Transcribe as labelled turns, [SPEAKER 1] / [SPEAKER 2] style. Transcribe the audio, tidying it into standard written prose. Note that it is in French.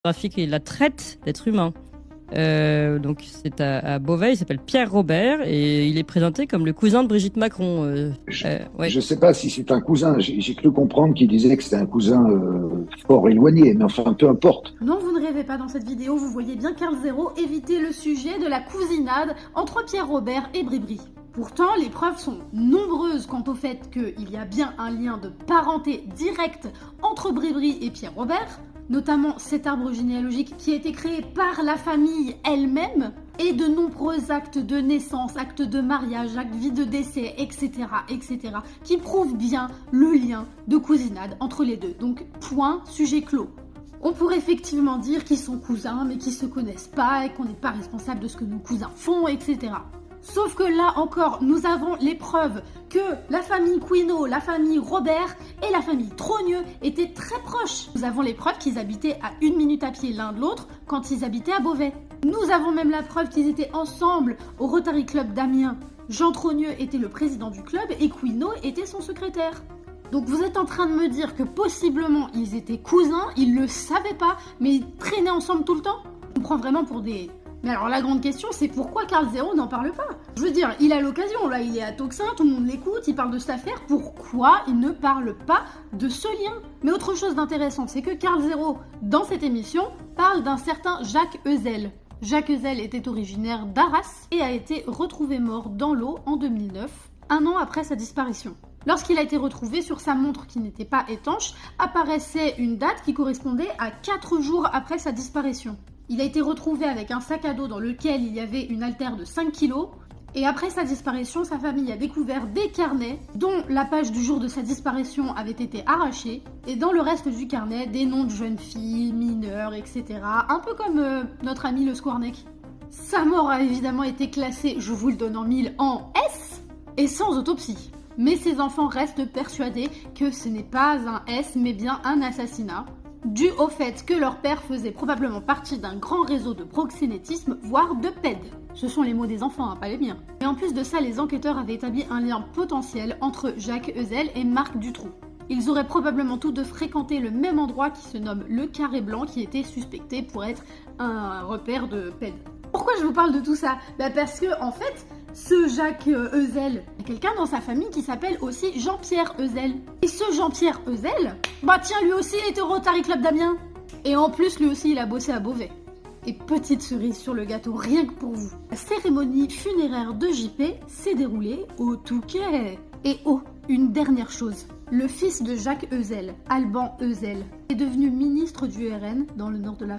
[SPEAKER 1] graphique et la traite d'êtres humains. Donc c'est à Beauvais, il s'appelle Pierre Robert et il est présenté comme le cousin de Brigitte Macron.
[SPEAKER 2] Je
[SPEAKER 1] Ouais.
[SPEAKER 2] ne sais pas si c'est un cousin. J'ai cru comprendre qu'il disait que c'était un cousin fort éloigné, mais enfin, peu importe.
[SPEAKER 3] Non, vous ne rêvez pas dans cette vidéo, vous voyez bien Karl Zéro éviter le sujet de la cousinade entre Pierre Robert et Bribri. Pourtant, les preuves sont nombreuses quant au fait qu'il y a bien un lien de parenté direct entre Bribri et Pierre Robert, notamment cet arbre généalogique qui a été créé par la famille elle-même, et de nombreux actes de naissance, actes de mariage, actes de décès, etc., etc., qui prouvent bien le lien de cousinade entre les deux. Donc, point, sujet clos. On pourrait effectivement dire qu'ils sont cousins, mais qu'ils se connaissent pas et qu'on n'est pas responsable de ce que nos cousins font, etc. Sauf que là encore, nous avons les preuves que la famille Quinault, la famille Robert et la famille Trogneux étaient très proches. Nous avons les preuves qu'ils habitaient à 1 minute à pied l'un de l'autre quand ils habitaient à Beauvais. Nous avons même la preuve qu'ils étaient ensemble au Rotary Club d'Amiens. Jean Trogneux était le président du club et Quinault était son secrétaire. Donc vous êtes en train de me dire que possiblement ils étaient cousins, ils le savaient pas, mais ils traînaient ensemble tout le temps? On prend vraiment pour des... Mais alors la grande question c'est pourquoi Karl Zéro n'en parle pas? Je veux dire, il a l'occasion, là il est à Toxin, tout le monde l'écoute, il parle de cette affaire, pourquoi il ne parle pas de ce lien? Mais autre chose d'intéressant, c'est que Karl Zéro, dans cette émission, parle d'un certain Jacques Ezel. Jacques Ezel était originaire d'Arras et a été retrouvé mort dans l'eau en 2009, un an après sa disparition. Lorsqu'il a été retrouvé, sur sa montre qui n'était pas étanche, apparaissait une date qui correspondait à 4 jours après sa disparition. Il a été retrouvé avec un sac à dos dans lequel il y avait une haltère de 5 kg. Et après sa disparition, sa famille a découvert des carnets dont la page du jour de sa disparition avait été arrachée. Et dans le reste du carnet, des noms de jeunes filles, mineurs, etc. Un peu comme notre ami le Squarneck. Sa mort a évidemment été classée, je vous le donne en mille, en S et sans autopsie. Mais ses enfants restent persuadés que ce n'est pas un S, mais bien un assassinat, dû au fait que leur père faisait probablement partie d'un grand réseau de proxénétisme, voire de PED. Ce sont les mots des enfants, hein, pas les miens. Et en plus de ça, les enquêteurs avaient établi un lien potentiel entre Jacques Ezel et Marc Dutroux. Ils auraient probablement tous deux fréquenté le même endroit qui se nomme le Carré Blanc, qui était suspecté pour être un repère de PED. Pourquoi je vous parle de tout ça? Parce que, en fait, ce Jacques Ezel, il y a quelqu'un dans sa famille qui s'appelle aussi Jean-Pierre Ezel. Et ce Jean-Pierre Ezel, bah tiens, lui aussi il était au Rotary Club d'Amiens. Et en plus, lui aussi il a bossé à Beauvais. Et petite cerise sur le gâteau, rien que pour vous. La cérémonie funéraire de JP s'est déroulée au Touquet. Et oh, une dernière chose. Le fils de Jacques Ezel, Alban Ezel, est devenu ministre du RN dans le nord de la